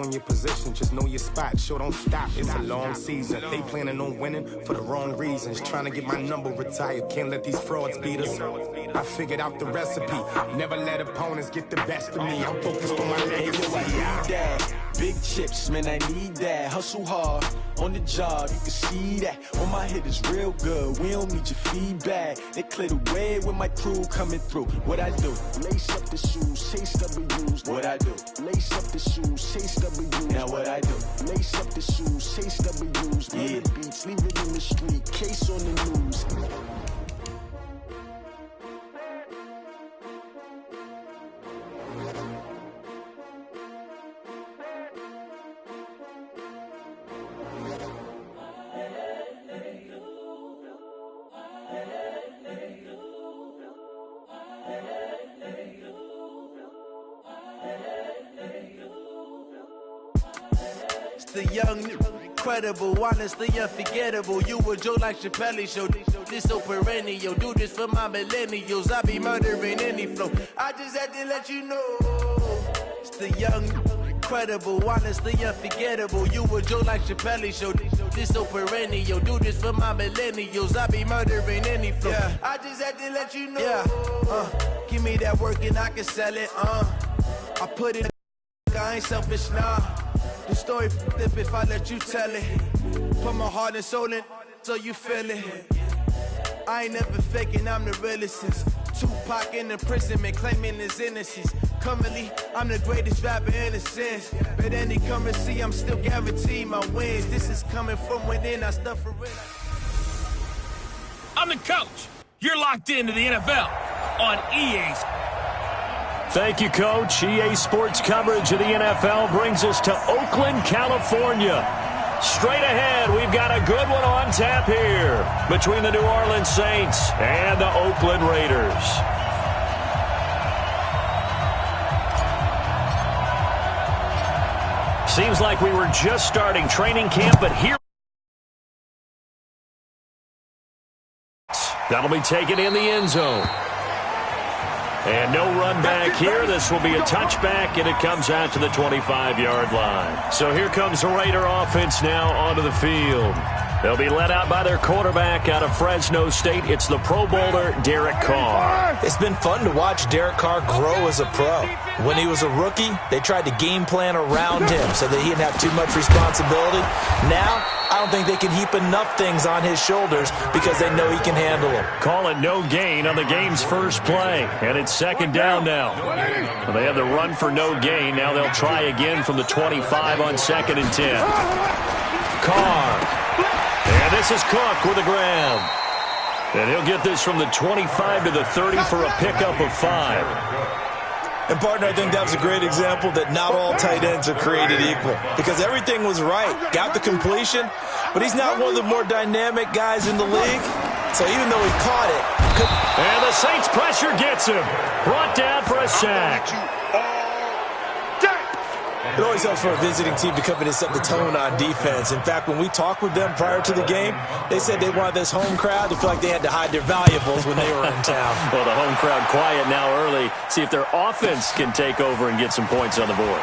on your position, just know your spot. Sure, don't stop. It's a long season. They planning on winning for the wrong reasons. Trying to get my number retired. Can't let these frauds beat us. I figured out the recipe. Never let opponents get the best of me. I'm focused on my legacy. Big chips, man, I need that. Hustle hard on the job, you can see that. On my head is real good. We don't need your feedback. They clear the way with my crew coming through. What I do? Lace up the shoes, chase W's. What I do? Lace up the shoes, chase W's. Now what I do? Lace up the shoes, chase W's. Yeah, beats, leave it in the street. Case on the news. The young, incredible, honestly unforgettable. You a Joe like Chappelle show. This so perennial. Do this for my millennials. I be murdering any flow. I just had to let you know. It's the young, incredible, honestly unforgettable. You a Joe like Chappelle show. This so perennial. Do this for my millennials. I be murdering any flow. Yeah. I just had to let you know. Yeah. Give me that work and I can sell it. I put it. I ain't selfish, nah. The story flip if I let you tell it. Put my heart and soul in so you feel it. I ain't never faking, I'm the realest since Tupac in imprisonment, claiming his innocence. Currently, I'm the greatest rapper in a sense. But any currency, I'm still guaranteed my wins. This is coming from within, I stuff for real. I'm the coach. You're locked into the NFL on EA. Thank you, Coach. EA Sports coverage of the NFL brings us to Oakland, California. Straight ahead, we've got a good one on tap here between the New Orleans Saints and the Oakland Raiders. Seems like we were just starting training camp, but here... That'll be taken in the end zone. And no run back here. This will be a touchback, and it comes out to the 25-yard line. So here comes the Raider offense now onto the field. They'll be led out by their quarterback out of Fresno State. It's the Pro Bowler, Derek Carr. It's been fun to watch Derek Carr grow as a pro. When he was a rookie, they tried to game plan around him so that he didn't have too much responsibility. Now, I don't think they can heap enough things on his shoulders because they know he can handle them. Call it no gain on the game's first play, and it's second down now. Well, they have the run for no gain. Now they'll try again from the 25 on 2nd and 10. Carr. And this is Cook with a grab. And he'll get this from the 25 to the 30 for a pickup of 5. And, partner, I think that was a great example that not all tight ends are created equal because everything was right. Got the completion, but he's not one of the more dynamic guys in the league. So even though he caught it, and the Saints pressure gets him. Brought down for a sack. It always helps for a visiting team to come in and set the tone on defense. In fact, when we talked with them prior to the game, they said they wanted this home crowd to feel like they had to hide their valuables when they were in town. Well, the home crowd quiet now early. See if their offense can take over and get some points on the board.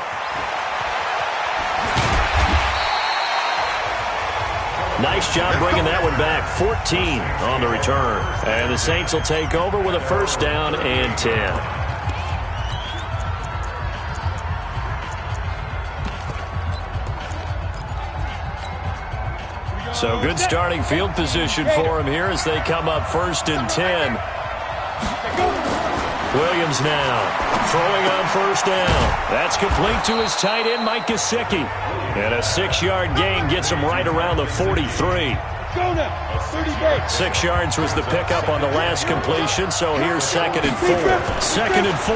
Nice job bringing that one back. 14 on the return. And the Saints will take over with a first down and 10. So good starting field position for him here as they come up 1st and 10. Williams now throwing on 1st down. That's complete to his tight end, Mike Gesicki. And a 6-yard gain gets him right around the 43. 6 yards was the pickup on the last completion, so here's 2nd and 4. 2nd and 4.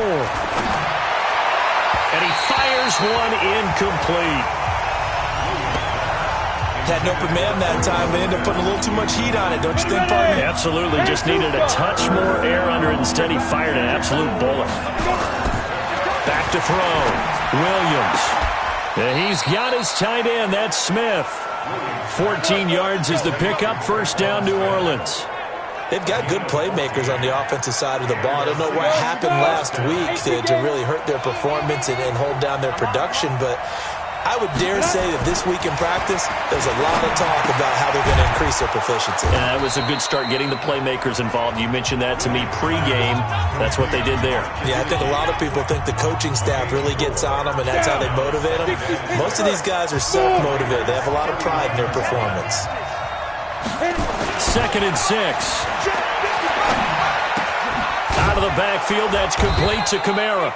And he fires one incomplete. Had an open man that time, but ended up putting a little too much heat on it, don't you think, partner? Absolutely. Just needed a touch more air under it. Instead, he fired an absolute bullet. Back to throw. Williams. And he's got his tight end. That's Smith. 14 yards is the pickup. First down, New Orleans. They've got good playmakers on the offensive side of the ball. I don't know what happened last week to really hurt their performance and hold down their production, but I would dare say that this week in practice, there's a lot of talk about how they're going to increase their proficiency. Yeah, it was a good start getting the playmakers involved. You mentioned that to me pregame. That's what they did there. Yeah, I think a lot of people think the coaching staff really gets on them, and that's how they motivate them. Most of these guys are self-motivated. They have a lot of pride in their performance. 2nd and 6. Out of the backfield, that's complete to Kamara.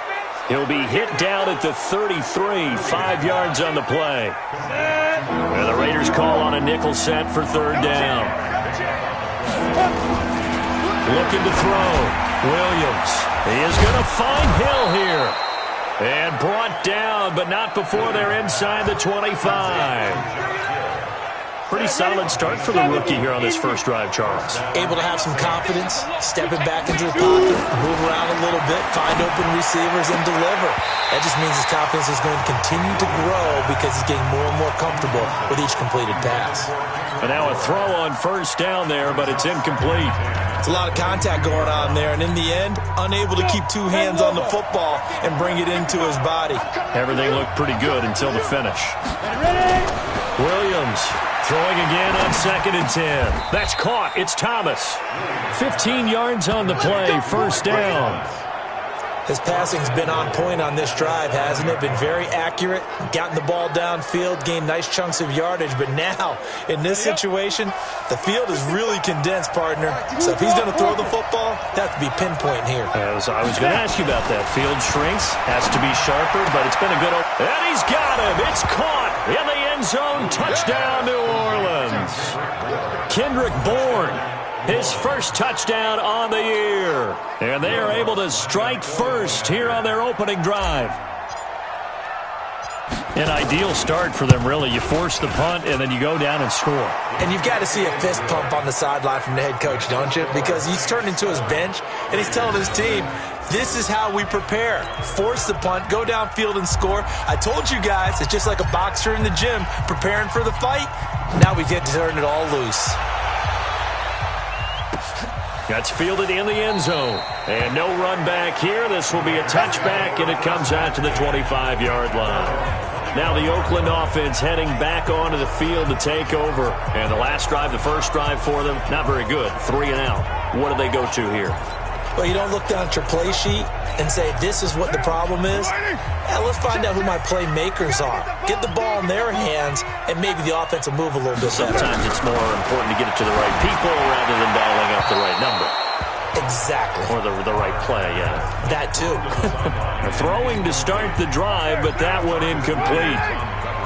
He'll be hit down at the 33, 5 yards on the play. And the Raiders call on a nickel set for 3rd down. Looking to throw. Williams. He is going to find Hill here. And brought down, but not before they're inside the 25. Pretty solid start for the rookie here on this first drive, Charles. Able to have some confidence, stepping back into the pocket, move around a little bit, find open receivers, and deliver. That just means his confidence is going to continue to grow because he's getting more and more comfortable with each completed pass. And now a throw on 1st down there, but it's incomplete. It's a lot of contact going on there, and in the end, unable to keep 2 hands on the football and bring it into his body. Everything looked pretty good until the finish. Williams throwing again on 2nd and 10. That's caught. It's Thomas. 15 yards on the play. 1st down. His passing's been on point on this drive, hasn't it? Been very accurate, gotten the ball downfield, gained nice chunks of yardage. But now, in this situation, the field is really condensed, partner. So if he's going to throw the football, that has to be pinpoint here. As I was going to ask you about that. Field shrinks, has to be sharper, but it's been a good... And he's got him. It's caught in the end zone. Touchdown, New Orleans. Kendrick Bourne. His first touchdown on the year. And they are able to strike first here on their opening drive. An ideal start for them, really. You force the punt, and then you go down and score. And you've got to see a fist pump on the sideline from the head coach, don't you? Because he's turned into his bench, and he's telling his team, this is how we prepare. Force the punt, go downfield and score. I told you guys, it's just like a boxer in the gym preparing for the fight. Now we get to turn it all loose. That's fielded in the end zone. And no run back here. This will be a touchback, and it comes out to the 25-yard line. Now the Oakland offense heading back onto the field to take over. And the last drive, the first drive for them, not very good. 3 and out. What do they go to here? Well, you don't look down at your play sheet and say, this is what the problem is. Yeah, let's find out who my playmakers are. Get the ball in their hands, and maybe the offense will move a little bit better. Sometimes it's more important to get it to the right people rather than dialing up the right number. Exactly. Or the right play, yeah. That too. Throwing to start the drive, but that one incomplete.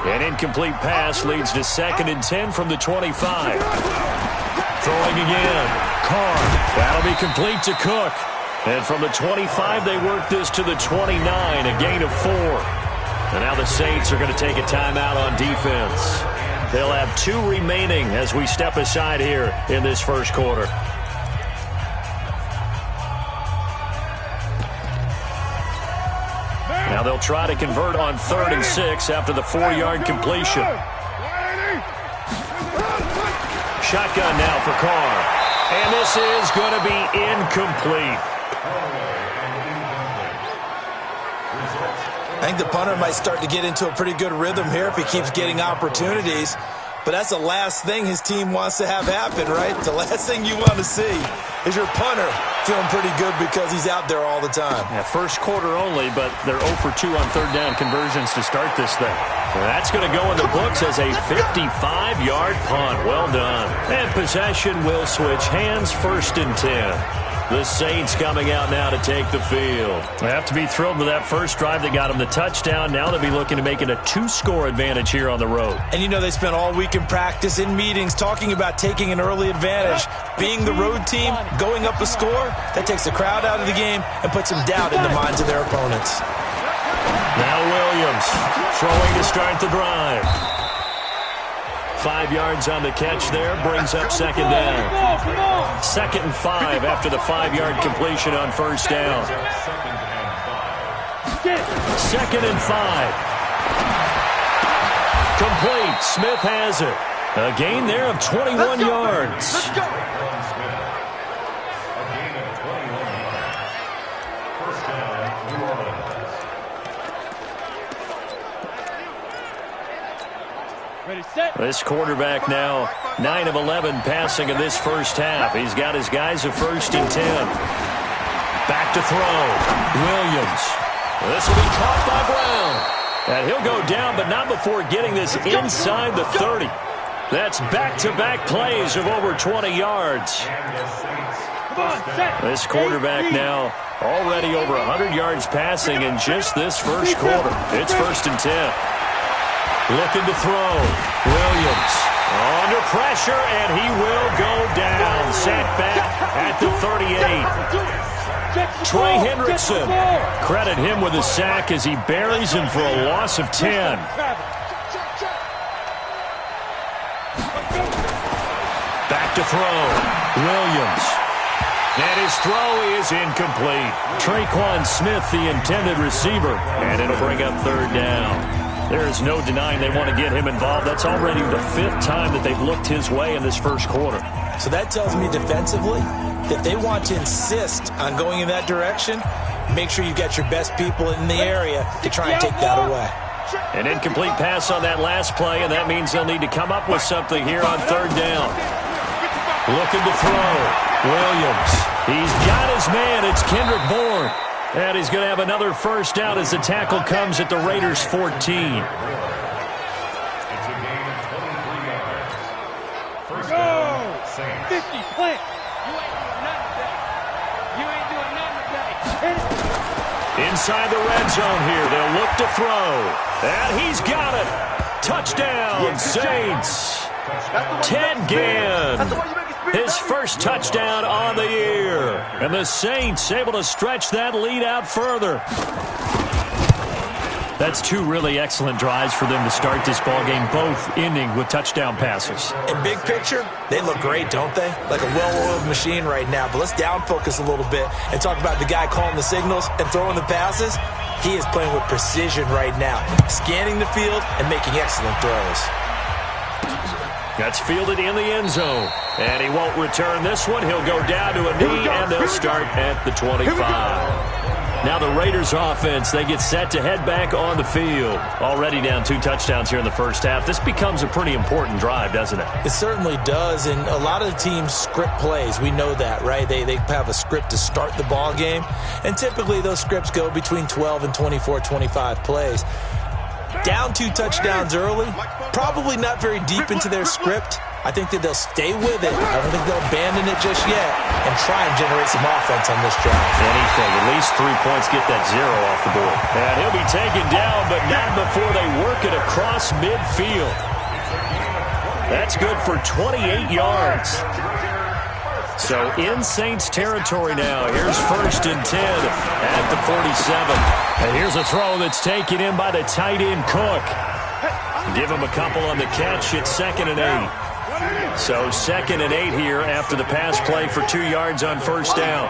An incomplete pass leads to 2nd and 10 from the 25. Throwing again. Carr. That'll be complete to Cook. And from the 25, they work this to the 29, a gain of 4. And now the Saints are going to take a timeout on defense. They'll have 2 remaining as we step aside here in this first quarter. Now they'll try to convert on 3rd and 6 after the 4-yard completion. Shotgun now for Carr. And this is going to be incomplete. I think the punter might start to get into a pretty good rhythm here if he keeps getting opportunities. But that's the last thing his team wants to have happen, right? The last thing you want to see is your punter feeling pretty good because he's out there all the time. Yeah, first quarter only, but they're 0 for 2 on 3rd down conversions to start this thing. Well, that's going to go in the books as a 55-yard punt. Well done. And possession will switch hands, 1st and 10. The Saints coming out now to take the field. They have to be thrilled with that first drive that got them the touchdown. Now they'll be looking to make it a 2-score advantage here on the road. And you know they spent all week in practice, in meetings, talking about taking an early advantage. Being the road team, going up a score, that takes the crowd out of the game and puts some doubt in the minds of their opponents. Now Williams throwing to start the drive. 5 yards on the catch there, brings up 2nd down. 2nd and 5 after the 5-yard completion on 1st down. 2nd and 5. Complete. Smith has it. A gain there of 21 yards. Let's go. This quarterback now 9 of 11 passing in this first half. He's got his guys a 1st and 10. Back to throw. Williams. This will be caught by Brown. And he'll go down, but not before getting this inside the 30. That's back-to-back plays of over 20 yards. This quarterback now already over 100 yards passing in just this first quarter. It's 1st and 10. Looking to throw. Williams under pressure, and he will go down. Sacked back at the 38. Trey Hendrickson. Credit him with a sack as he buries him for a loss of 10. Back to throw. Williams. And his throw is incomplete. Traquan Smith, the intended receiver, and it'll bring up 3rd down. There is no denying they want to get him involved. That's already the 5th time that they've looked his way in this first quarter. So that tells me defensively that they want to insist on going in that direction. Make sure you get your best people in the area to try and take that away. An incomplete pass on that last play, and that means they'll need to come up with something here on 3rd down. Looking to throw. Williams. He's got his man. It's Kendrick Bourne. And he's going to have another 1st down as the tackle comes at the Raiders' 14. It's a gain of 23 yards. First down, Saints. 50, plant. You ain't doing nothing today. Inside the red zone here. They'll look to throw. And he's got it. Touchdown, Saints. Ted Ginn. His 1st touchdown on the year. And the Saints able to stretch that lead out further. That's 2 really excellent drives for them to start this ballgame, both ending with touchdown passes. In big picture, they look great, don't they? Like a well-oiled machine right now. But let's down focus a little bit and talk about the guy calling the signals and throwing the passes. He is playing with precision right now, scanning the field and making excellent throws. That's fielded in the end zone. And he won't return this one. He'll go down to a knee, and they'll start at the 25. Now the Raiders offense, they get set to head back on the field. Already down 2 touchdowns here in the first half. This becomes a pretty important drive, doesn't it? It certainly does, and a lot of the teams script plays. We know that, right? They have a script to start the ball game, and typically those scripts go between 12 and 24, 25 plays. Down 2 touchdowns early, probably not very deep into their script. I think that they'll stay with it. I don't think they'll abandon it just yet and try and generate some offense on this drive. Anything, at least 3 points, get that 0 off the board. And he'll be taken down, but not before they work it across midfield. That's good for 28 yards. So in Saints territory now. Here's 1st and 10 at the 47. And here's a throw that's taken in by the tight end Cook. Give him a couple on the catch. It's 2nd and 8. So 2nd and 8 here after the pass play for 2 yards on 1st down.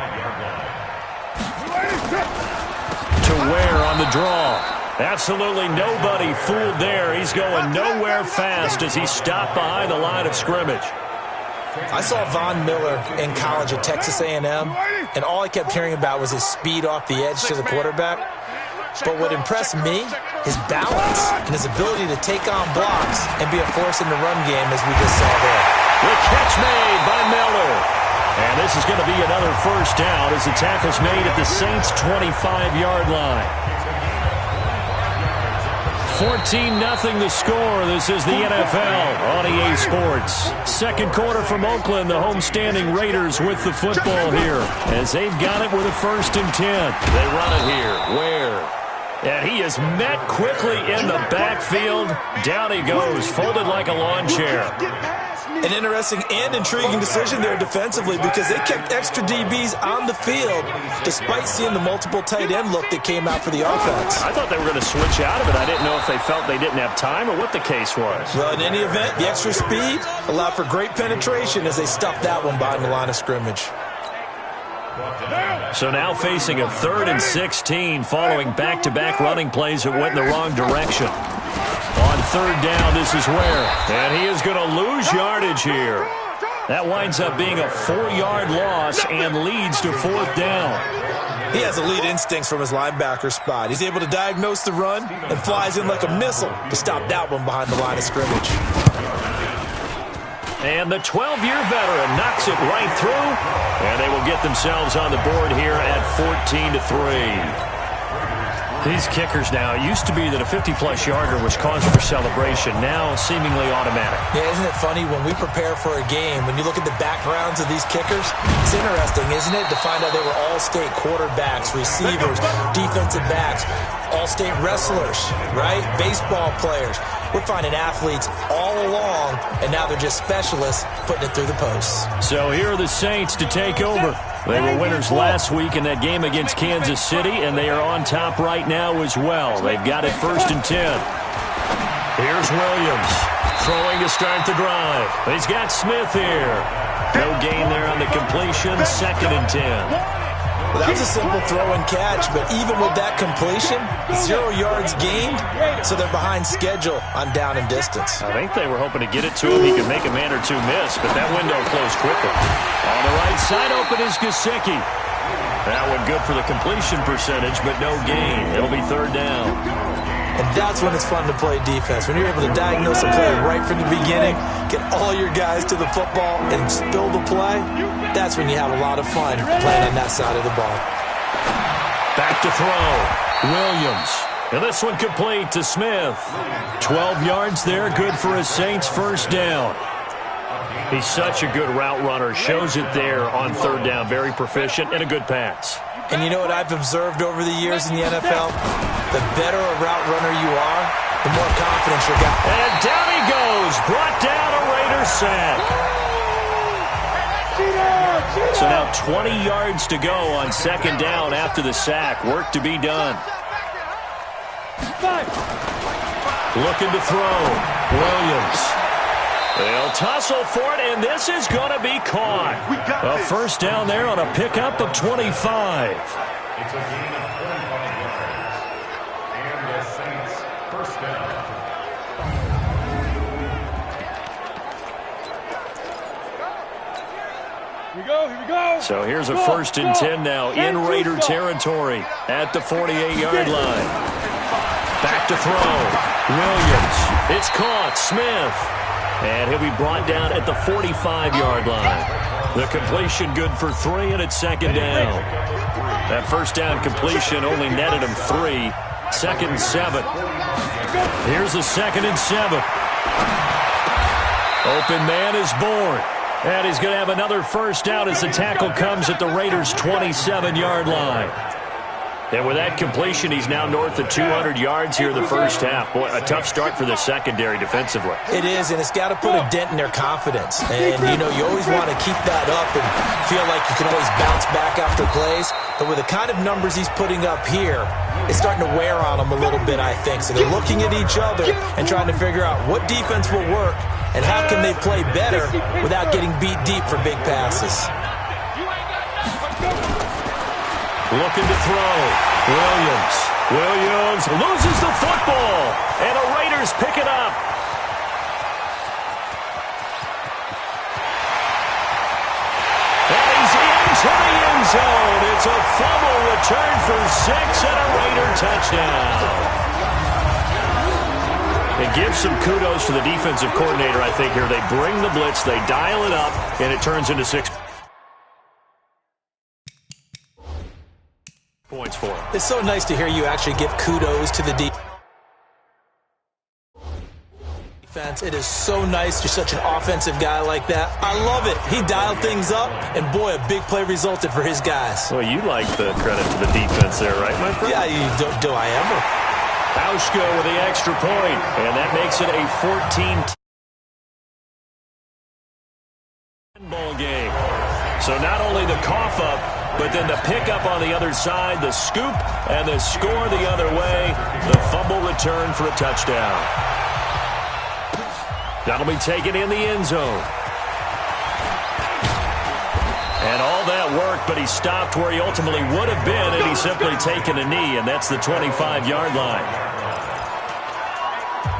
To Ware on the draw. Absolutely nobody fooled there. He's going nowhere fast as he's stopped behind the line of scrimmage. I saw Von Miller in college at Texas A&M, and all I kept hearing about was his speed off the edge to the quarterback. But what impressed me, his balance and his ability to take on blocks and be a force in the run game, as we just saw there. The catch made by Miller. And this is going to be another 1st down as the tackle's made at the Saints' 25-yard line. 14-0 the score. This is the NFL on EA Sports. Second quarter from Oakland. The homestanding Raiders with the football here as they've got it with a 1st and 10. They run it here. Ware. And he is met quickly in the backfield. Down he goes, folded like a lawn chair. An interesting and intriguing decision there defensively because they kept extra DBs on the field despite seeing the multiple tight end look that came out for the offense. I thought they were going to switch out of it. I didn't know if they felt they didn't have time or what the case was. Well, in any event, the extra speed allowed for great penetration as they stuffed that one behind the line of scrimmage. So now facing a 3rd and 16 following back-to-back running plays that went in the wrong direction. On 3rd down, this is Ware. And he is going to lose yardage here. That winds up being a 4-yard loss and leads to 4th down. He has elite instincts from his linebacker spot. He's able to diagnose the run and flies in like a missile to stop that one behind the line of scrimmage. And the 12-year veteran knocks it right through, and they will get themselves on the board here at 14-3. These kickers now, it used to be that a 50-plus yarder was cause for celebration, now seemingly automatic. Yeah, isn't it funny when we prepare for a game, when you look at the backgrounds of these kickers, it's interesting, isn't it, to find out they were all-state quarterbacks, receivers, defensive backs, all-state wrestlers, right? Baseball players. We're finding athletes all along, and now they're just specialists putting it through the posts. So here are the Saints to take over. They were winners last week in that game against Kansas City, and they are on top right now as well. They've got it 1st and 10. Here's Williams throwing to start the drive. He's got Smith here. No gain there on the completion, 2nd and 10. Well, that was a simple throw and catch, but even with that completion, 0 yards gained, so they're behind schedule on down and distance. I think they were hoping to get it to him. He could make a man or two miss, but that window closed quickly. On the right side open is Gesicki. That one good for the completion percentage, but no gain. It'll be 3rd down. And that's when it's fun to play defense. When you're able to diagnose a play right from the beginning, get all your guys to the football and spill the play, that's when you have a lot of fun playing on that side of the ball. Back to throw. Williams. And this one complete to Smith. 12 yards there, good for a Saints 1st down. He's such a good route runner. Shows it there on 3rd down. Very proficient and a good pass. And you know what I've observed over the years in the NFL? The better a route runner you are, the more confidence you got. And down he goes. Brought down a Raiders sack. So now 20 yards to go on 2nd down after the sack. Work to be done. Looking to throw. Williams. They'll tussle for it, and this is going to be caught. A 1st down there on a pickup of 25. It's a gain of 45 yards. And the Saints 1st down. Here we go. So here's a 1st and 10 now in Raider territory at the 48-yard line. Back to throw. Williams. It's caught. Smith. And he'll be brought down at the 45-yard line. The completion good for 3, and it's 2nd down. That 1st down completion only netted him 3. 2nd and 7. Here's a 2nd and 7. Open man is born. And he's going to have another 1st down as the tackle comes at the Raiders' 27-yard line. And with that completion, he's now north of 200 yards here in the 1st half. Boy, a tough start for the secondary defensively. It is, and it's got to put a dent in their confidence. And, you know, you always want to keep that up and feel like you can always bounce back after plays. But with the kind of numbers he's putting up here, it's starting to wear on them a little bit, I think. So they're looking at each other and trying to figure out what defense will work and how can they play better without getting beat deep for big passes. Looking to throw. Williams loses the football. And the Raiders pick it up. And he's into the end zone. It's a fumble return for 6 and a Raider touchdown. And give some kudos to the defensive coordinator, I think, here. They bring the blitz, they dial it up, and it turns into 6 points for him. It's so nice to hear you actually give kudos to the defense. It is so nice. You're such an offensive guy like that. I love it. He dialed things up, and boy, a big play resulted for his guys. Well, you like the credit to the defense there, right, my friend? Yeah, do I ever? Hauschka with the extra point, and that makes it a 14-10 ball game. So not only the cough up, but then the pickup on the other side, the scoop, and the score the other way. The fumble return for a touchdown. That'll be taken in the end zone. And all that work, but he stopped where he ultimately would have been, and he's simply taken a knee, and that's the 25-yard line.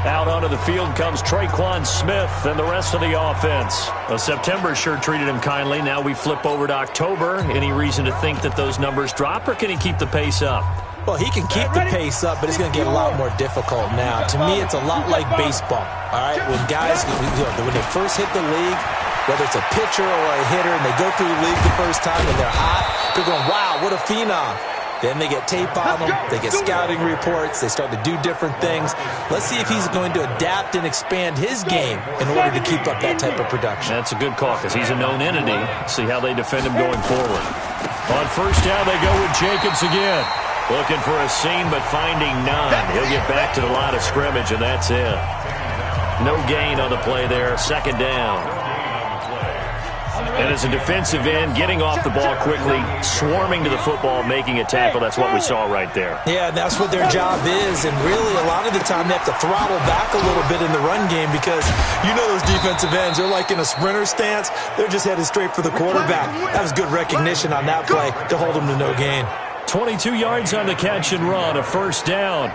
Out onto the field comes Traquan Smith and the rest of the offense. Well, September sure treated him kindly. Now we flip over to October. Any reason to think that those numbers drop, or can he keep the pace up? Well, he can keep the pace up, but it's going to get a lot more difficult now. To me, it's a lot like baseball. All right, when guys, when they first hit the league, whether it's a pitcher or a hitter, and they go through the league the first time and they're hot, they're going, wow, what a phenom. Then they get tape on them, they get scouting reports, they start to do different things. Let's see if he's going to adapt and expand his game in order to keep up that type of production. That's a good call because he's a known entity. See how they defend him going forward. On first down, they go with Jacobs again. Looking for a seam, but finding none. He'll get back to the line of scrimmage, and that's it. No gain on the play there. Second down. And as a defensive end, getting off the ball quickly, swarming to the football, making a tackle, that's what we saw right there. Yeah, that's what their job is, and really a lot of the time they have to throttle back a little bit in the run game because you know those defensive ends, they're like in a sprinter stance. They're just headed straight for the quarterback. That was good recognition on that play to hold them to no gain. 22 yards on the catch and run, a first down.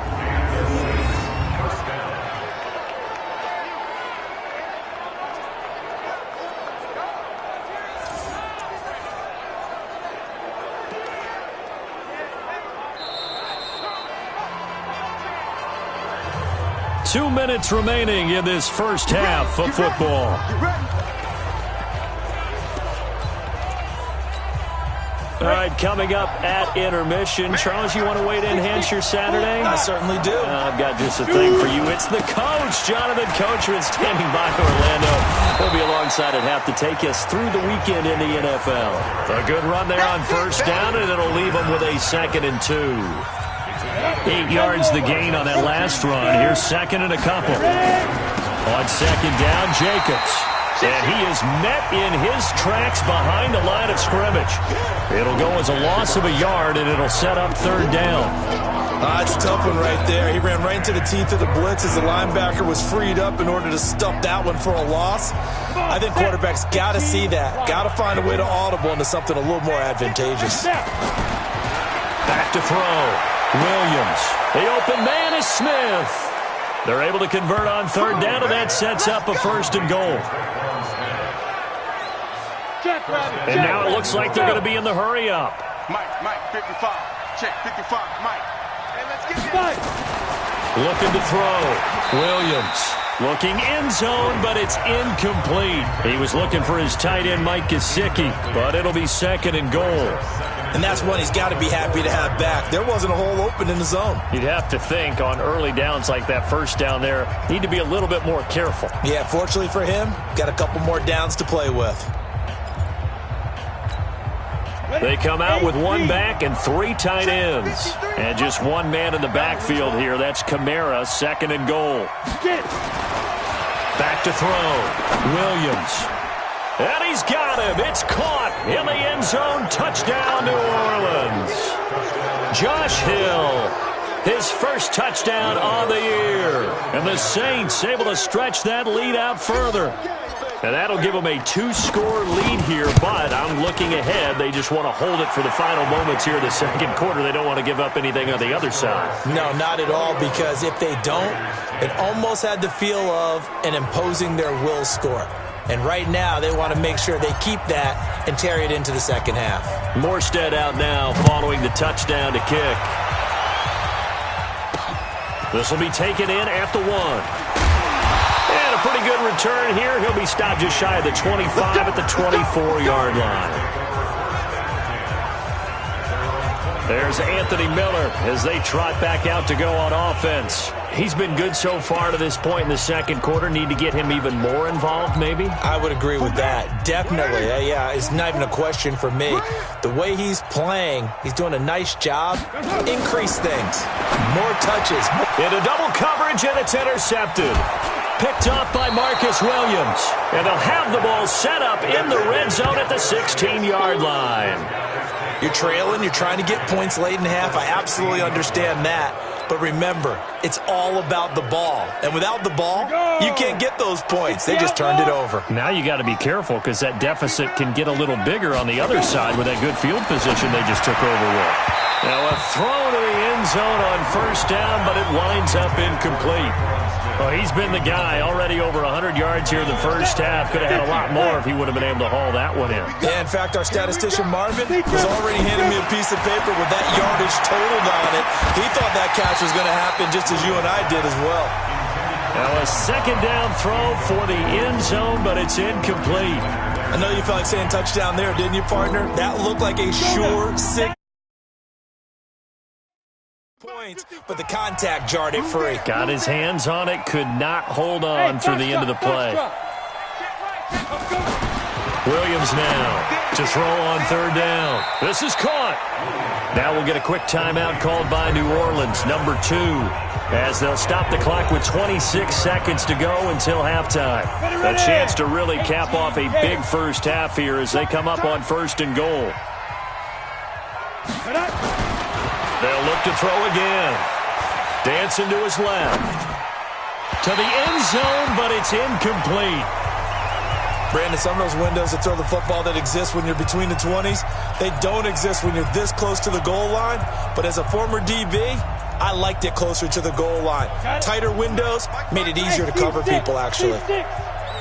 2 minutes remaining in this first half of football. All right, coming up at intermission. Charles, you want to wait to enhance your Saturday? I certainly do. I've got just a thing for you. It's the coach, Jonathan Coachman, standing by Orlando. He'll be alongside at half to take us through the weekend in the NFL. A good run there on first down, and it'll leave them with a 2nd and 2. 8 yards the gain on that last run. Here's 2nd and a couple. On 2nd down, Jacobs. And he is met in his tracks behind the line of scrimmage. It'll go as a loss of a yard, and it'll set up 3rd down. It's a tough one right there. He ran right into the teeth of the blitz as the linebacker was freed up in order to stop that one for a loss. I think quarterbacks got to see that. Got to find a way to audible into something a little more advantageous. Back to throw. Williams. The open man is Smith. They're able to convert on 3rd down, and that sets up a 1st and goal. And now it looks like they're going to be in the hurry up. Mike, 55. Check, 55, Mike. Hey, let's get it. Looking to throw. Williams. Looking end zone, but it's incomplete. He was looking for his tight end, Mike Gesicki, but it'll be 2nd and goal. And that's one he's got to be happy to have back. There wasn't a hole open in the zone. You'd have to think on early downs like that first down there, need to be a little bit more careful. Yeah, fortunately for him, got a couple more downs to play with. They come out with 1 back and 3 tight ends. And just 1 man in the backfield here. That's Kamara, 2nd and goal. Back to throw. Williams. And he's got him. It's caught in the end zone. Touchdown, New Orleans. Josh Hill, his first touchdown on the year. And the Saints able to stretch that lead out further. And that'll give them a 2-score lead here, but I'm looking ahead. They just want to hold it for the final moments here in the 2nd quarter. They don't want to give up anything on the other side. No, not at all, because if they don't, it almost had the feel of an imposing their will score. And right now, they want to make sure they keep that and carry it into the 2nd half. Morstead out now following the touchdown to kick. This will be taken in at the 1. And a pretty good return here. He'll be stopped just shy of the 25 at the 24-yard line. There's Anthony Miller as they trot back out to go on offense. He's been good so far to this point in the 2nd quarter. Need to get him even more involved, maybe? I would agree with that. Definitely. Yeah, it's not even a question for me. The way he's playing, he's doing a nice job. Increase things. More touches. Into double coverage, and it's intercepted. Picked off by Marcus Williams. And they'll have the ball set up in the red zone at the 16-yard line. You're trailing. You're trying to get points late in half. I absolutely understand that. But remember, it's all about the ball. And without the ball, you can't get those points. They just turned it over. Now you got to be careful because that deficit can get a little bigger on the other side with that good field position they just took over with. Now a throw to the end zone on first down, but it winds up incomplete. Well, he's been the guy already over 100 yards here in the first half. Could have had a lot more if he would have been able to haul that one in. Yeah, in fact, our statistician Marvin was already handing me a piece of paper with that yardage totaled on it. He thought that catch was going to happen just as you and I did as well. Now a second down throw for the end zone, but it's incomplete. I know you felt like saying touchdown there, didn't you, partner? That looked like a sure 6 points, but the contact jarred it free. Got his hands on it, could not hold on through the end of the play. Williams now to throw on third down. This is caught. Now we'll get a quick timeout called by New Orleans, number 2, as they'll stop the clock with 26 seconds to go until halftime. A chance to really cap off a big first half here as they come up on first and goal. They'll look to throw again. Dancing to his left. To the end zone, but it's incomplete. Brandon, some of those windows to throw the football that exist when you're between the 20s, they don't exist when you're this close to the goal line. But as a former DB, I liked it closer to the goal line. Tighter windows made it easier to cover people, actually.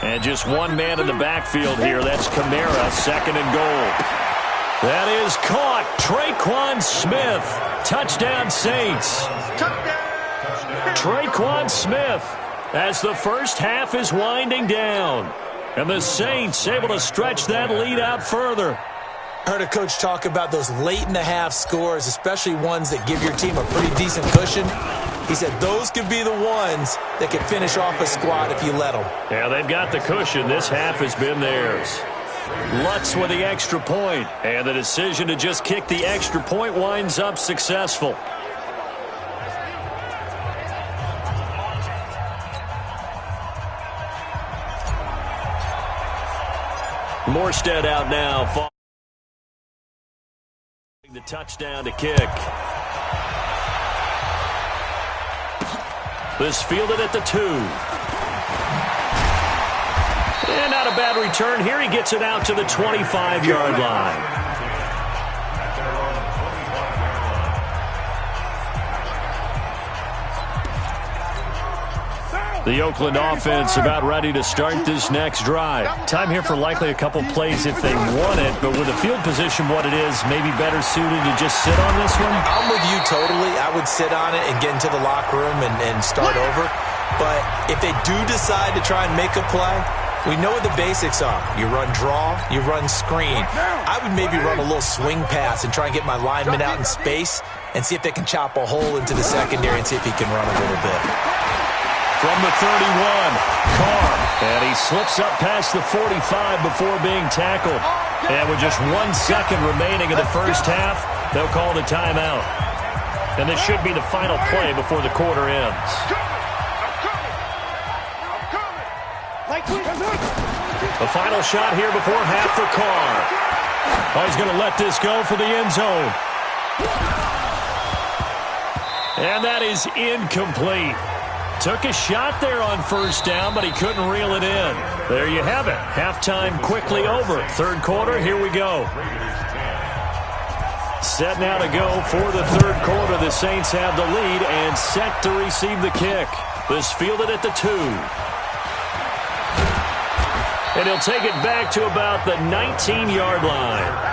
And just one man in the backfield here. That's Kamara, second and goal. That is caught. Traquan Smith. Touchdown, Saints. Traquan Smith as the first half is winding down. And the Saints able to stretch that lead out further. I heard a coach talk about those late-in-the-half scores, especially ones that give your team a pretty decent cushion. He said those could be the ones that can finish off a squad if you let them. Yeah, they've got the cushion. This half has been theirs. Lutz with the extra point, and the decision to just kick the extra point winds up successful. Morstead out now. The touchdown to kick. This fielded at the 2. And not a bad return here. He gets it out to the 25-yard line. The Oakland offense about ready to start this next drive. Time here for likely a couple plays if they want it, but with the field position what it is, maybe better suited to just sit on this one? I'm with you totally. I would sit on it and get into the locker room and start over. But if they do decide to try and make a play, we know what the basics are. You run draw, you run screen. I would maybe run a little swing pass and try and get my lineman out in space and see if they can chop a hole into the secondary and see if he can run a little bit. From the 31, Carr, and he slips up past the 45 before being tackled. And with just 1 second remaining in the first half, they'll call the timeout. And this should be the final play before the quarter ends. The final shot here before half for Carr. Oh, he's going to let this go for the end zone. And that is incomplete. Took a shot there on first down, but he couldn't reel it in. There you have it. Halftime quickly over. Third quarter, here we go. Set now to go for the third quarter. The Saints have the lead and set to receive the kick. This fielded at the 2. And he'll take it back to about the 19-yard line.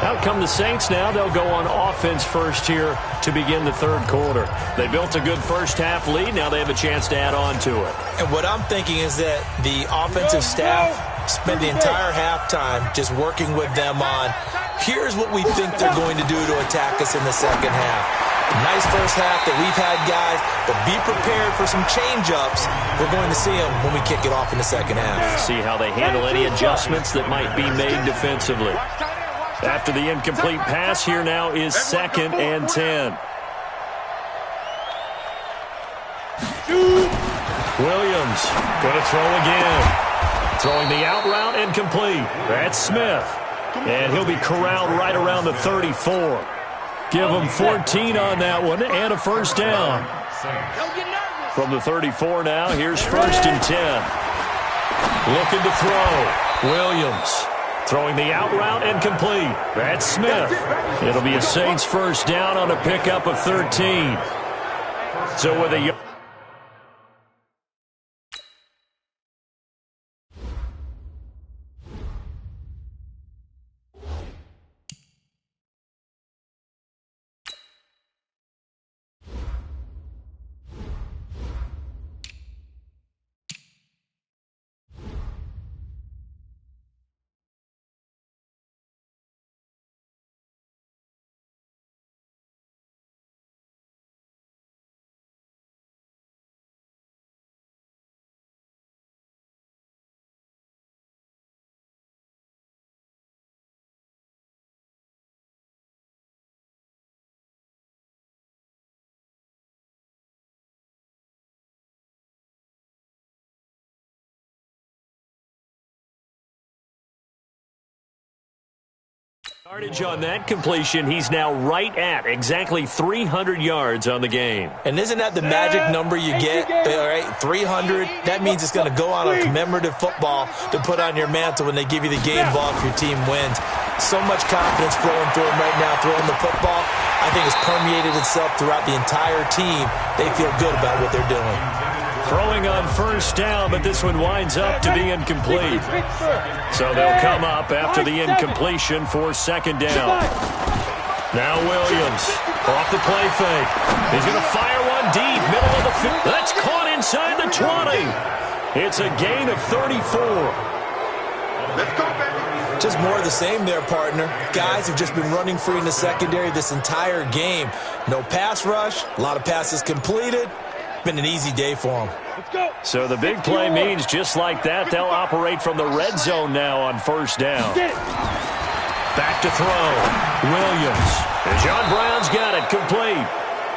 Out come the Saints now. They'll go on offense first here to begin the third quarter. They built a good first half lead. Now they have a chance to add on to it. And what I'm thinking is that the offensive staff spent the entire halftime just working with them on, here's what we think they're going to do to attack us in the second half. Nice first half that we've had, guys, but be prepared for some change-ups. We're going to see them when we kick it off in the second half. See how they handle any adjustments that might be made defensively. After the incomplete pass, here now is 2nd and 10. Williams going to throw again. Throwing the out route incomplete. That's Smith. And he'll be corralled right around the 34. Give him 14 on that one and a first down. From the 34 now, here's 1st and 10. Looking to throw. Williams. Throwing the out route and complete. That's Smith. It'll be a Saints first down on a pickup of 13. So with a... Yardage on that completion, he's now right at exactly 300 yards on the game. And isn't that the magic number you get? All right, 300. That means it's going to go on a commemorative football to put on your mantle when they give you the game ball if your team wins. So much confidence flowing through him right now, throwing the football. I think it's permeated itself throughout the entire team. They feel good about what they're doing. Throwing on first down, but this one winds up to be incomplete. So they'll come up after the incompletion for second down. Now Williams off the play fake. He's going to fire one deep, middle of the field. That's caught inside the 20. It's a gain of 34. Let's go, baby. Just more of the same there, partner. Guys have just been running free in the secondary this entire game. No pass rush, a lot of passes completed. Been an easy day for them. So the big play means just like that, they'll operate from the red zone now on first down. Back to throw. Williams. And John Brown's got it complete.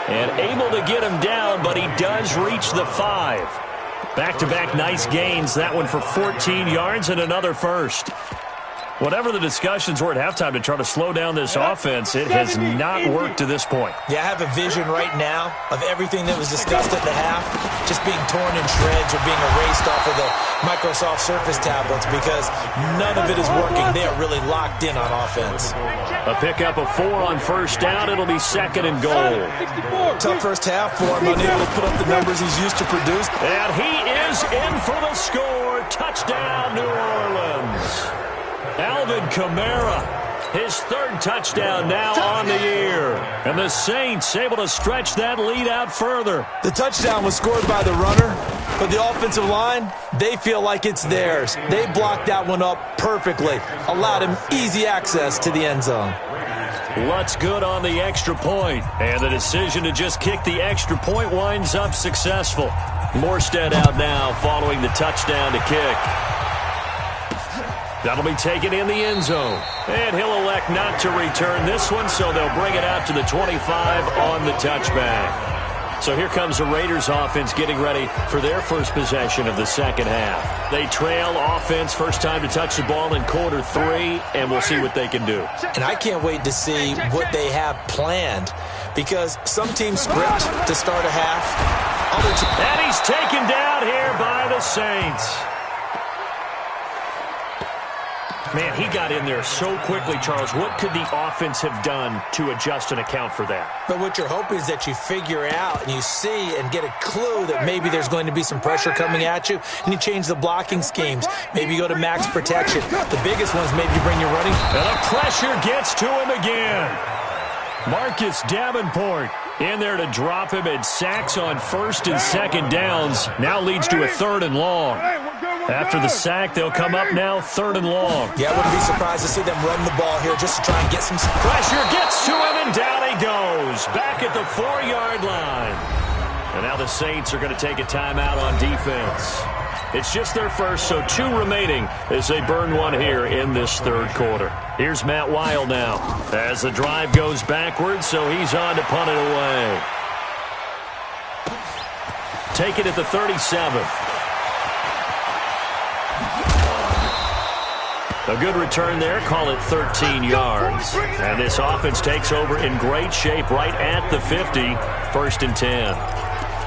And able to get him down, but he does reach the 5. Back-to-back nice gains. That one for 14 yards and another first. Whatever the discussions were at halftime to try to slow down this offense, it has not worked to this point. Yeah, I have a vision right now of everything that was discussed at the half just being torn in shreds or being erased off of the Microsoft Surface tablets because none of it is working. They are really locked in on offense. A pickup of 4 on first down. It'll be second and goal. Tough first half for him, unable to put up the numbers he's used to produce. And he is in for the score. Touchdown, New Orleans. Alvin Kamara, his 3rd touchdown now on the year. And the Saints able to stretch that lead out further. The touchdown was scored by the runner, but the offensive line, they feel like it's theirs. They blocked that one up perfectly, allowed him easy access to the end zone. What's good on the extra point? And the decision to just kick the extra point winds up successful. Morstead out now following the touchdown to kick. That'll be taken in the end zone. And he'll elect not to return this one, so they'll bring it out to the 25 on the touchback. So here comes the Raiders offense getting ready for their first possession of the second half. They trail offense, first time to touch the ball in quarter 3, and we'll see what they can do. And I can't wait to see what they have planned because some teams script to start a half. And he's taken down here by the Saints. Man, he got in there so quickly, Charles. What could the offense have done to adjust and account for that? But what you're hoping is that you figure out and you see and get a clue that maybe there's going to be some pressure coming at you, and you change the blocking schemes. Maybe you go to max protection. The biggest ones, maybe you bring your running. And the pressure gets to him again. Marcus Davenport in there to drop him at sacks on first and second downs. Now leads to a 3rd and long. After the sack, they'll come up now 3rd and long. Yeah, I wouldn't be surprised to see them run the ball here just to try and get some pressure. Gets to him, and down he goes. Back at the 4-yard line. And now the Saints are going to take a timeout on defense. It's just their first, so 2 remaining as they burn one here in this 3rd quarter. Here's Matt Weil now as the drive goes backwards, so he's on to punt it away. Take it at the 37th. A good return there, call it 13 yards. And this offense takes over in great shape right at the 50, 1st and 10.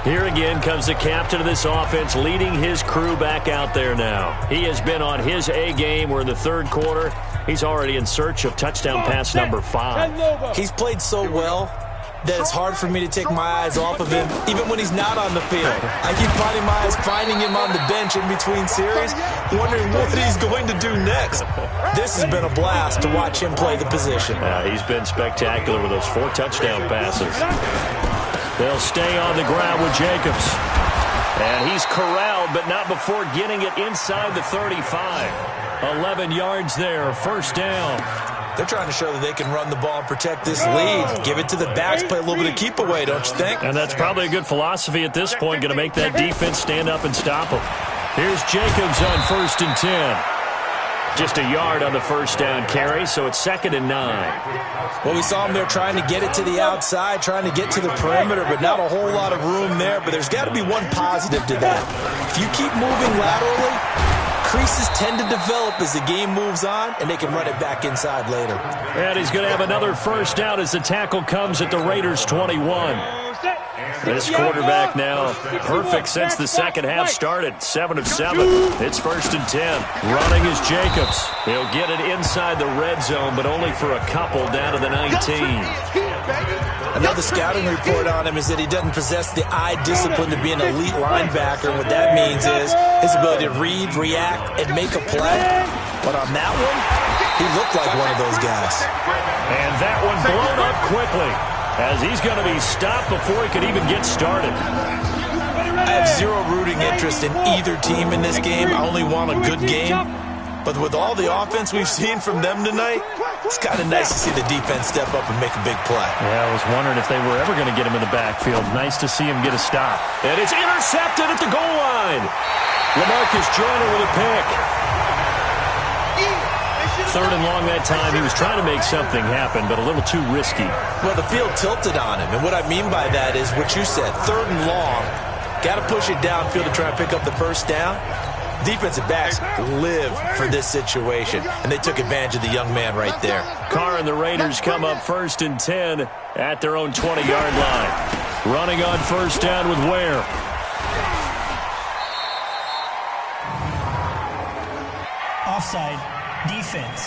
Here again comes the captain of this offense leading his crew back out there now. He has been on his A game. We're in the 3rd quarter. He's already in search of touchdown pass number 5. He's played so well that it's hard for me to take my eyes off of him, even when he's not on the field. I keep finding my eyes finding him on the bench in between series, wondering what he's going to do next. This has been a blast to watch him play the position. He's been spectacular with those 4 touchdown passes. They'll stay on the ground with Jacobs. And he's corralled, but not before getting it inside the 35. 11 yards there, first down. They're trying to show that they can run the ball and protect this lead. Give it to the backs, play a little bit of keep away, don't you think? And that's probably a good philosophy at this point, going to make that defense stand up and stop them. Here's Jacobs on 1st and 10. Just a yard on the first down carry, so it's 2nd and 9. Well, we saw him there trying to get it to the outside, trying to get to the perimeter, but not a whole lot of room there. But there's got to be one positive to that. If you keep moving laterally, creases tend to develop as the game moves on, and they can run it back inside later. And he's going to have another first down as the tackle comes at the Raiders' 21. This quarterback now perfect since the second half started. 7 of 7. It's 1st and 10. Running is Jacobs. He'll get it inside the red zone, but only for a couple down to the 19. Another scouting report on him is that he doesn't possess the eye discipline to be an elite linebacker. What that means is his ability to read, react, and make a play. But on that one, he looked like one of those guys. And that one blown up quickly, as he's going to be stopped before he could even get started. I have zero rooting interest in either team in this game. I only want a good game. But with all the offense we've seen from them tonight, it's kind of nice to see the defense step up and make a big play. Yeah, I was wondering if they were ever going to get him in the backfield. Nice to see him get a stop. And it's intercepted at the goal line. LaMarcus Joyner with a pick. 3rd and long that time. He was trying to make something happen, but a little too risky. Well, the field tilted on him, and what I mean by that is what you said. 3rd and long, got to push it downfield to try and pick up the first down. Defensive backs live for this situation, and they took advantage of the young man right there. Carr and the Raiders come up 1st and 10 at their own 20-yard line. Running on first down with Ware. Offside. Defense.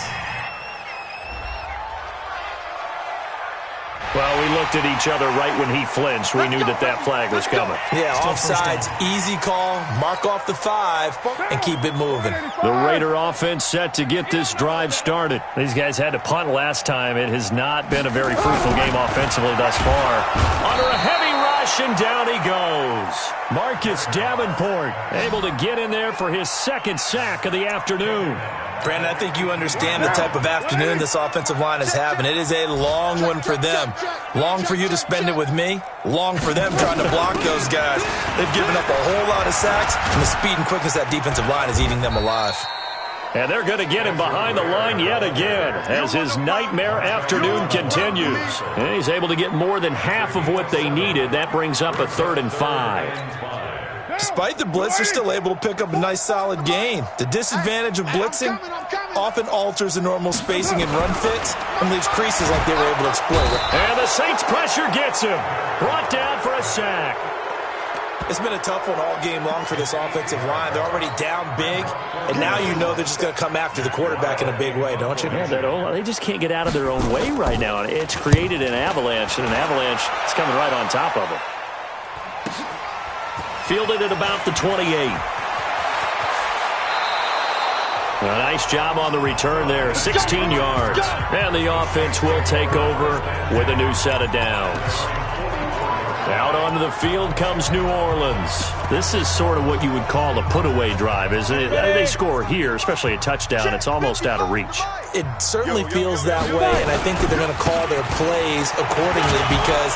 Well, we looked at each other right when he flinched. We knew that that flag was coming. Yeah, offsides, easy call, mark off the 5, and keep it moving. The Raider offense set to get this drive started. These guys had to punt last time. It has not been a very fruitful game offensively thus far. Under a heavy rush, and down he goes. Marcus Davenport able to get in there for his 2nd sack of the afternoon. Brandon, I think you understand the type of afternoon this offensive line is having. It is a long one for them. Long for you to spend it with me. Long for them trying to block those guys. They've given up a whole lot of sacks, and the speed and quickness of that defensive line is eating them alive. And they're going to get him behind the line yet again as his nightmare afternoon continues. And he's able to get more than half of what they needed. That brings up a 3rd and 5. Despite the blitz, they're still able to pick up a nice solid gain. The disadvantage of blitzing often alters the normal spacing and run fits and leaves creases like they were able to exploit it. And the Saints pressure gets him. Brought down for a sack. It's been a tough one all game long for this offensive line. They're already down big, and now you know they're just going to come after the quarterback in a big way, don't you? Yeah, they just can't get out of their own way right now. It's created an avalanche, and an avalanche is coming right on top of them. Fielded at about the 28. A nice job on the return there, 16 yards. And the offense will take over with a new set of downs. Out onto the field comes New Orleans. This is sort of what you would call a put-away drive, isn't it? They score here, especially a touchdown. It's almost out of reach. It certainly feels that way, and I think that they're going to call their plays accordingly because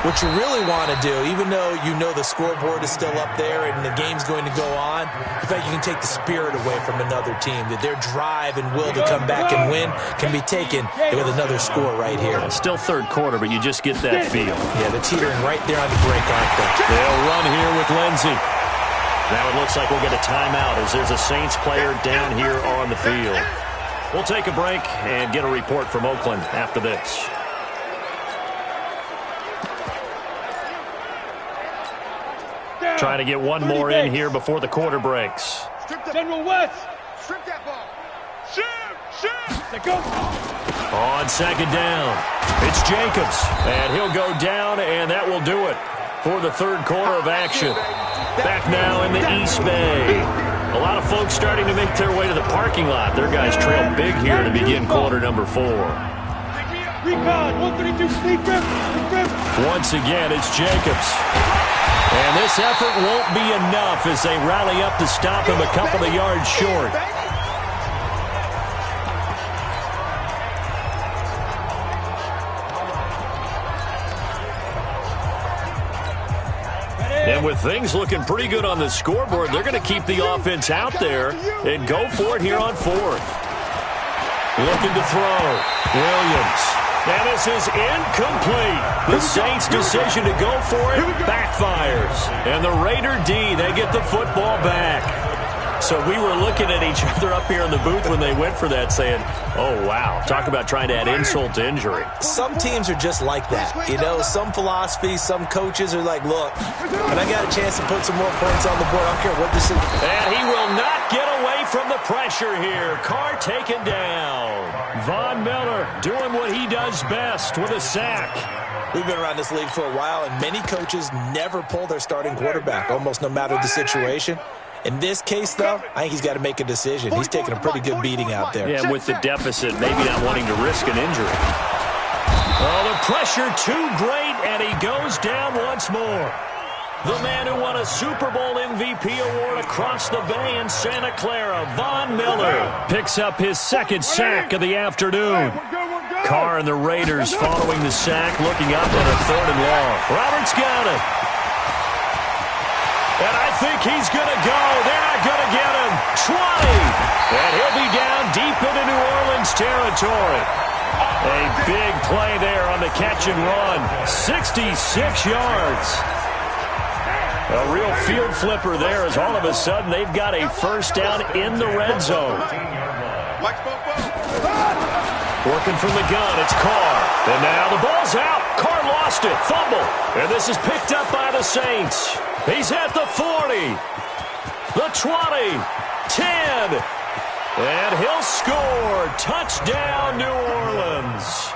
what you really want to do, even though you know the scoreboard is still up there and the game's going to go on, in fact, you can take the spirit away from another team, that their drive and will to come back and win can be taken with another score right here. It's still 3rd quarter, but you just get that feel. Yeah, they're teetering right there on the break, aren't they? They'll run here with Lindsey. Now it looks like we'll get a timeout as there's a Saints player down here on the field. We'll take a break and get a report from Oakland after this. Trying to get one more in here before the quarter breaks. General West, strip that ball. Shoot! On second down, it's Jacobs, and he'll go down, and that will do it for the third quarter of action. Back now in the East Bay. A lot of folks starting to make their way to the parking lot. Their guys trail big here to begin quarter number 4. Once again, it's Jacobs. And this effort won't be enough as they rally up to stop him a couple of yards short. And with things looking pretty good on the scoreboard, they're going to keep the offense out there and go for it here on 4th. Looking to throw. Williams. And this is incomplete. The Saints' decision to go for it backfires. And the Raider D, they get the football back. So we were looking at each other up here in the booth when they went for that saying, oh, wow, talk about trying to add insult to injury. Some teams are just like that. You know, some philosophies, some coaches are like, look, when I got a chance to put some more points on the board, I don't care what this is. And he will not get away from the pressure here. Carr taken down. Von Miller doing what he does best with a sack. We've been around this league for a while, and many coaches never pull their starting quarterback, almost no matter the situation. In this case, though, I think he's got to make a decision. He's taking a pretty good beating out there. Yeah, with the deficit, maybe not wanting to risk an injury. Oh, the pressure too great, and he goes down once more. The man who won a Super Bowl MVP award across the bay in Santa Clara, Von Miller, picks up his second sack of the afternoon. Carr and the Raiders following the sack, looking up at a 3rd and long. Roberts got it. And I think he's going to go. They're not going to get him. 20. And he'll be down deep into New Orleans territory. A big play there on the catch and run. 66 yards. A real field flipper there as all of a sudden they've got a first down in the red zone. Working from the gun, it's Carr. And now the ball's out. Carr lost it. Fumble. And this is picked up by the Saints. He's at the 40, the 20, 10, and he'll score. Touchdown, New Orleans.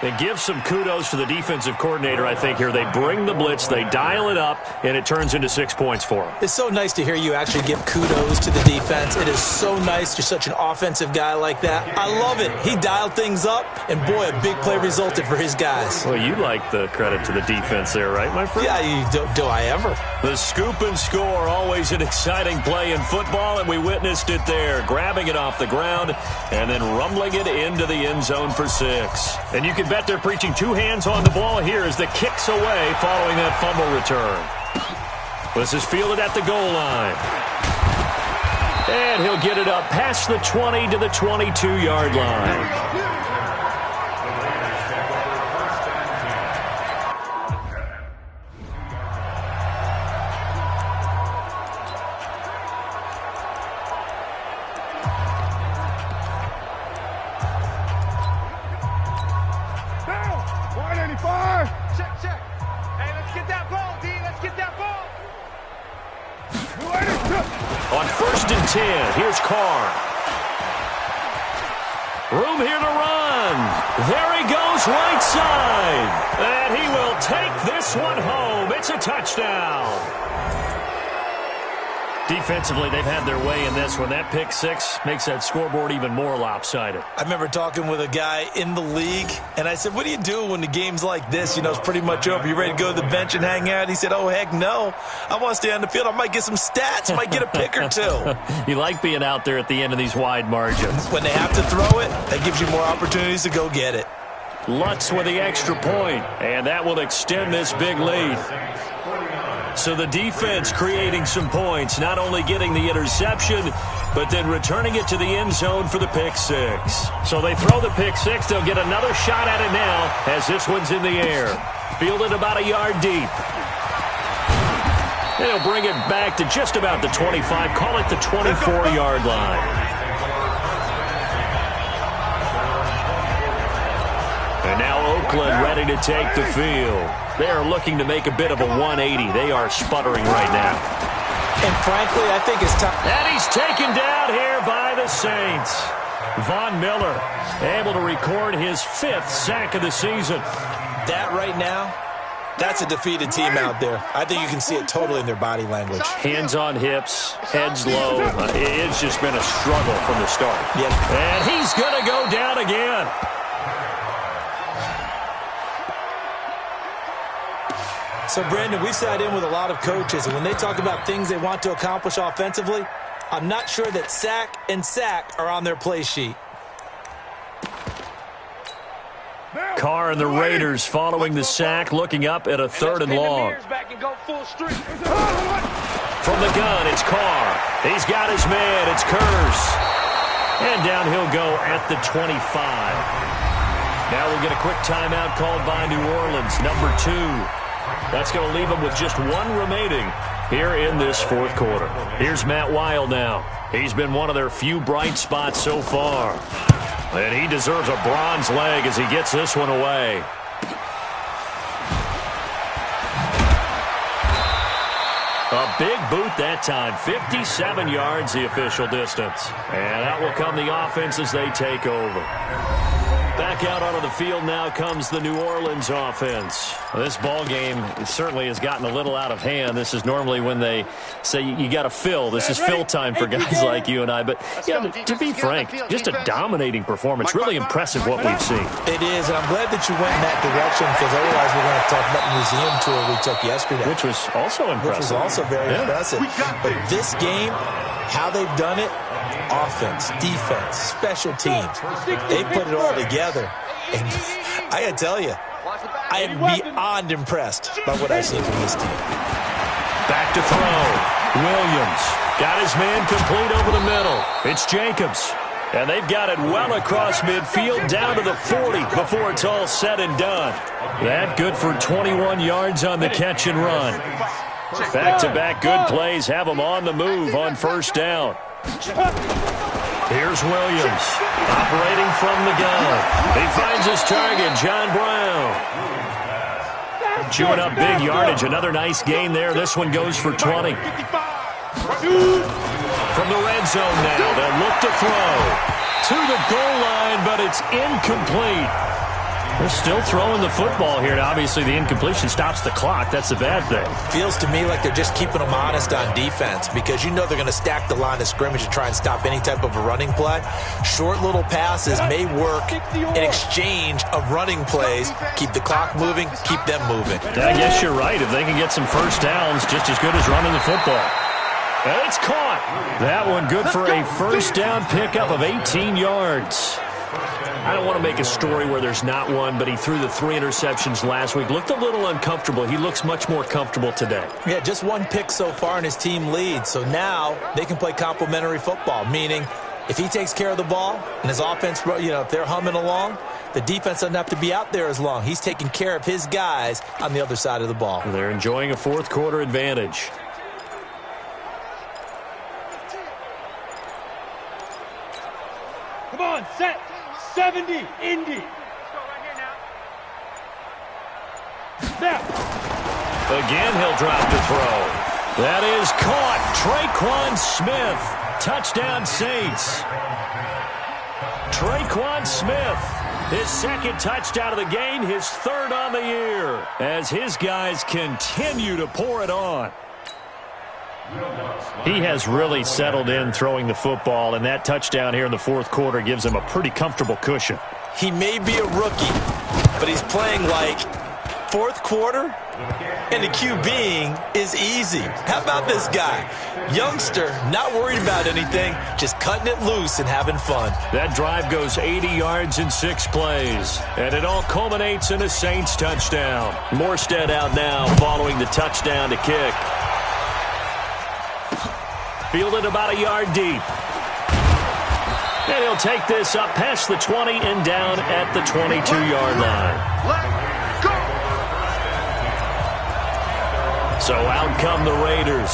And give some kudos to the defensive coordinator, I think, here. They bring the blitz, they dial it up, and it turns into 6 points for them. It's so nice to hear you actually give kudos to the defense. It is so nice. You're such an offensive guy like that. I love it. He dialed things up, and boy, a big play resulted for his guys. Well, you like the credit to the defense there, right, my friend? Yeah, do I ever? The scoop and score, always an exciting play in football, and we witnessed it there. Grabbing it off the ground and then rumbling it into the end zone for 6. And you can bet they're preaching 2 hands on the ball here as the kick's away following that fumble return. This is fielded at the goal line. And he'll get it up past the 20 to the 22-yard line. On 1st and 10, here's Carr. Room here to run. There he goes, right side. And he will take this one home. It's a touchdown. Defensively, they've had their way in this one. That pick 6 makes that scoreboard even more lopsided. I remember talking with a guy in the league, and I said, what do you do when the game's like this? You know, it's pretty much over. You ready to go to the bench and hang out? He said, oh, heck no. I want to stay on the field. I might get some stats. I might get a pick or 2. You like being out there at the end of these wide margins. When they have to throw it, that gives you more opportunities to go get it. Lutz with the extra point, and that will extend this big lead. So the defense creating some points, not only getting the interception, but then returning it to the end zone for the pick 6. So they throw the pick 6. They'll get another shot at it now as this one's in the air. Fielded about a yard deep. They'll bring it back to just about the 25. Call it the 24-yard line. And now Oakland ready to take the field. They are looking to make a bit of a 180. They are sputtering right now. And frankly, I think it's time. And he's taken down here by the Saints. Von Miller able to record his 5th sack of the season. That right now, that's a defeated team out there. I think you can see it totally in their body language. Hands on hips, heads low. It's just been a struggle from the start. Yep. And he's going to go down again. So, Brandon, we sat in with a lot of coaches, and when they talk about things they want to accomplish offensively, I'm not sure that sack and sack are on their play sheet. Carr and the Raiders following the sack, looking up at a 3rd and long. From the gun, it's Carr. He's got his man. It's Kurz. And down he'll go at the 25. Now we'll get a quick timeout called by New Orleans, number 2. That's going to leave them with just 1 remaining here in this 4th quarter. Here's Matt Weil now. He's been one of their few bright spots so far. And he deserves a bronze leg as he gets this one away. A big boot that time. 57 yards the official distance. And out will come the offense as they take over. Back out onto the field now comes the New Orleans offense. This ball game certainly has gotten a little out of hand. This is normally when they say you got to fill. This is fill time for guys like you and I. But yeah, to be frank, just a dominating performance. Really impressive what we've seen. It is, and I'm glad that you went in that direction because otherwise we're going to talk about the museum tour we took yesterday. Which was also impressive. Which was also very impressive. But this game, how they've done it, offense, defense, special teams, they put it all together. And I got to tell you, I am beyond impressed by what I've seen from this team. Back to throw. Williams got his man complete over the middle. It's Jacobs. And they've got it well across midfield down to the 40 before it's all said and done. That good for 21 yards on the catch and run. Back-to-back good plays have them on the move on 1st down. Here's Williams operating from the gun. He finds his target, John Brown. Chewing up big yardage. Another nice gain there. This one goes for 20. From the red zone now, they'll look to throw. To the goal line, but it's incomplete. They're still throwing the football here. Now, obviously, the incompletion stops the clock. That's the bad thing. Feels to me like they're just keeping them honest on defense because you know they're going to stack the line of scrimmage to try and stop any type of a running play. Short little passes may work in exchange of running plays. Keep the clock moving, keep them moving. I guess you're right. If they can get some 1st downs, just as good as running the football. And it's caught. That one good for a 1st down pickup of 18 yards. I don't want to make a story where there's not one, but he threw the 3 interceptions last week. Looked a little uncomfortable. He looks much more comfortable today. Yeah, just 1 pick so far and his team leads. So now they can play complementary football, meaning if he takes care of the ball and his offense, if they're humming along, the defense doesn't have to be out there as long. He's taking care of his guys on the other side of the ball. And they're enjoying a 4th quarter advantage. Come on, set. 70, Indy. Now. Again, he'll drop to throw. That is caught. Traquan Smith. Touchdown, Saints. Traquan Smith. His 2nd touchdown of the game, his 3rd on the year, as his guys continue to pour it on. He has really settled in throwing the football, and that touchdown here in the 4th quarter gives him a pretty comfortable cushion. He may be a rookie, but he's playing like 4th quarter, and the QBing is easy. How about this guy? Youngster, not worried about anything, just cutting it loose and having fun. That drive goes 80 yards in 6 plays, and it all culminates in a Saints touchdown. Morstead out now following the touchdown to kick. Fielded about a yard deep. And he'll take this up past the 20 and down at the 22-yard line. So out come the Raiders.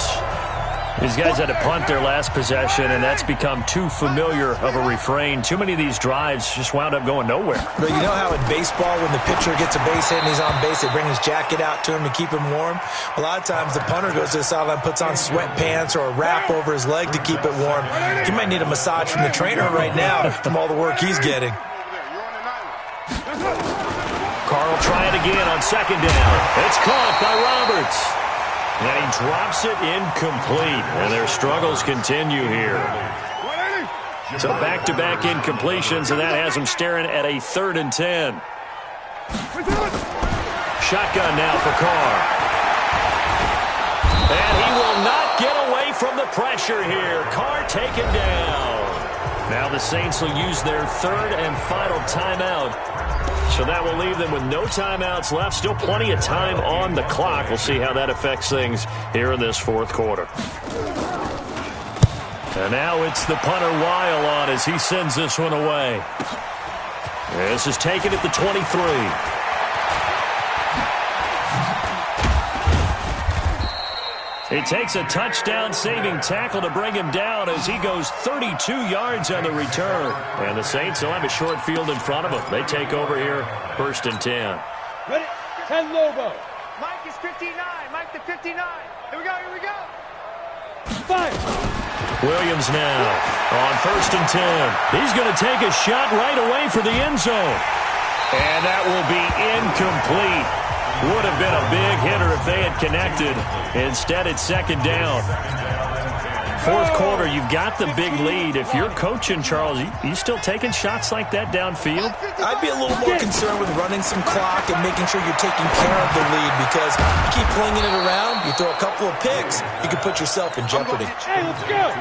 These guys had to punt their last possession, and that's become too familiar of a refrain. Too many of these drives just wound up going nowhere. But you know how in baseball, when the pitcher gets a base hit and he's on base, they bring his jacket out to him to keep him warm? A lot of times the punter goes to the sideline, puts on sweatpants or a wrap over his leg to keep it warm. He might need a massage from the trainer right now from all the work he's getting. Carr will try it again on second down. It's caught by Roberts. And he drops it incomplete. And their struggles continue here. So back-to-back incompletions, and that has them staring at a 3rd and 10. Shotgun now for Carr. And he will not get away from the pressure here. Carr taken down. Now the Saints will use their 3rd and final timeout. So that will leave them with no timeouts left. Still plenty of time on the clock. We'll see how that affects things here in this 4th quarter. And now it's the punter Weil on as he sends this one away. This is taken at the 23. It takes a touchdown-saving tackle to bring him down as he goes 32 yards on the return. And the Saints will have a short field in front of them. They take over here, 1st and 10. Ready? 10 Lobo. Mike is 59. Mike to 59. Here we go, here we go. 5. Williams now on 1st and 10. He's going to take a shot right away for the end zone. And that will be incomplete. Would have been a big hitter if they had connected. Instead, it's 2nd down. 4th quarter, you've got the big lead. If you're coaching, Charles, you still taking shots like that downfield? I'd be a little more concerned with running some clock and making sure you're taking care of the lead, because you keep flinging it around, you throw a couple of picks, you can put yourself in jeopardy. Hey, let's go.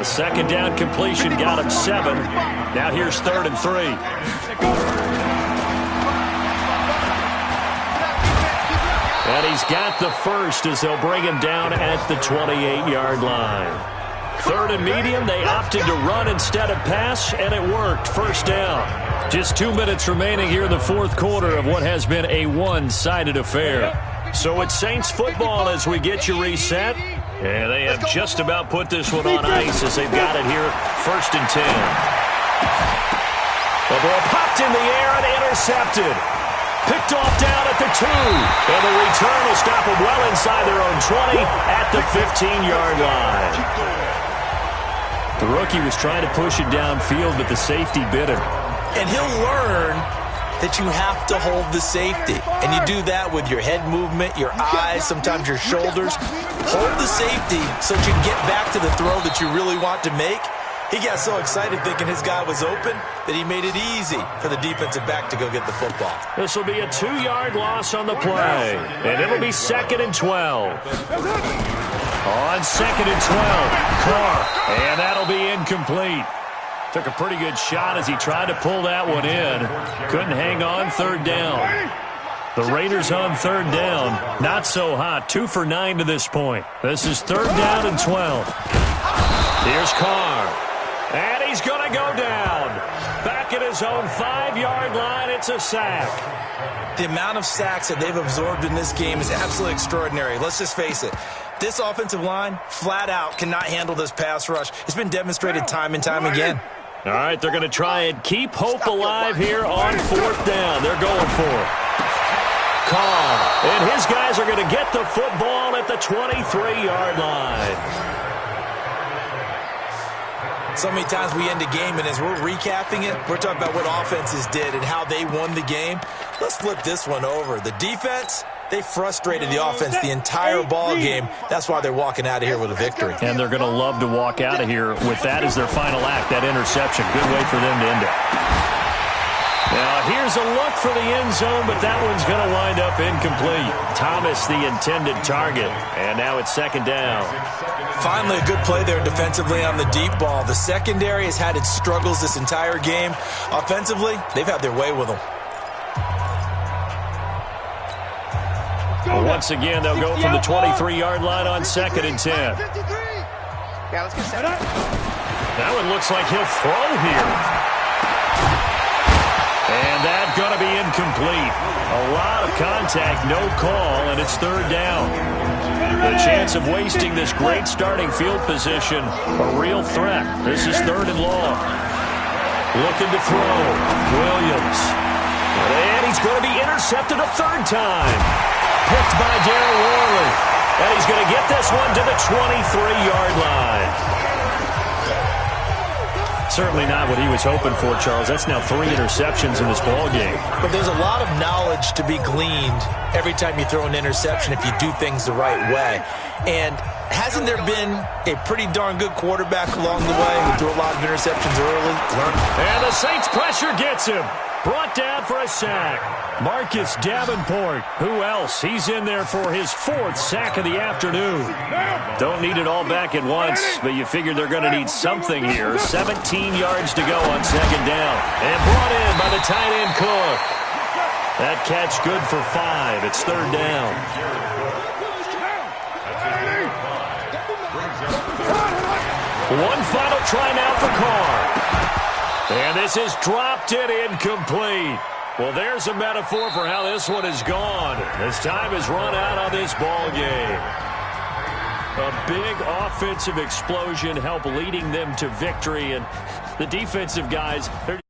A 2nd down completion got him 7. Now here's 3rd and 3. And he's got the first as they'll bring him down at the 28-yard line. 3rd and medium, they opted to run instead of pass, and it worked. 1st down. Just 2 minutes remaining here in the 4th quarter of what has been a one-sided affair. So it's Saints football as we get you reset. And they have just about put this one on ice as they've got it here, 1st and 10. The ball popped in the air and intercepted. Picked off down at the 2. And the return will stop them well inside their own 20 at the 15-yard line. The rookie was trying to push it downfield, but the safety bit him. And he'll learn that you have to hold the safety. And you do that with your head movement, your eyes, sometimes your shoulders. Hold the safety so that you can get back to the throw that you really want to make. He got so excited thinking his guy was open that he made it easy for the defensive back to go get the football. This will be a 2-yard loss on the play, and it'll be 2nd and 12. On 2nd and 12, Carr, and that'll be incomplete. Took a pretty good shot as he tried to pull that one in. Couldn't hang on, 3rd down. The Raiders on 3rd down, not so hot, 2 for 9 to this point. This is 3rd down and 12. Here's Carr. And he's going to go down. Back at his own 5-yard line, it's a sack. The amount of sacks that they've absorbed in this game is absolutely extraordinary. Let's just face it. This offensive line, flat out, cannot handle this pass rush. It's been demonstrated time and time again. All right, they're going to try and keep hope alive here on 4th down. They're going for it. Carr. And his guys are going to get the football at the 23-yard line. So many times we end a game, and as we're recapping it, we're talking about what offenses did and how they won the game. Let's flip this one over. The defense, they frustrated the offense the entire ball game. That's why they're walking out of here with a victory. And they're going to love to walk out of here with that as their final act, that interception. Good way for them to end it. Now, here's a look for the end zone, but that one's going to wind up incomplete. Thomas, the intended target. And now it's 2nd down. Finally, a good play there defensively on the deep ball. The secondary has had its struggles this entire game. Offensively, they've had their way with them. Well, once again, they'll go from the 23-yard line on 2nd and 10. Yeah, let's get set up. That one looks like he'll throw here. And And that's going to be incomplete. A lot of contact, no call, and it's third down. The chance of wasting this great starting field position, a real threat. This is third and long. Looking to throw. Williams. And he's going to be intercepted a third time. Picked by Darren Worley. And he's going to get this one to the 23-yard line. Certainly not what he was hoping for, Charles. That's now 3 interceptions in this ball game. But there's a lot of knowledge to be gleaned every time you throw an interception if you do things the right way. And hasn't there been a pretty darn good quarterback along the way who threw a lot of interceptions early? And the Saints pressure gets him. Brought down for a sack. Marcus Davenport. Who else? He's in there for his 4th sack of the afternoon. Don't need it all back at once, but you figure they're going to need something here. 17 yards to go on second down. And brought in by the tight end Cook. That catch good for 5. It's third down. One final try now for Carr. And this is dropped in incomplete. Well, there's a metaphor for how this one is gone. As time has run out on this ball game. A big offensive explosion helped leading them to victory. And the defensive guys, they're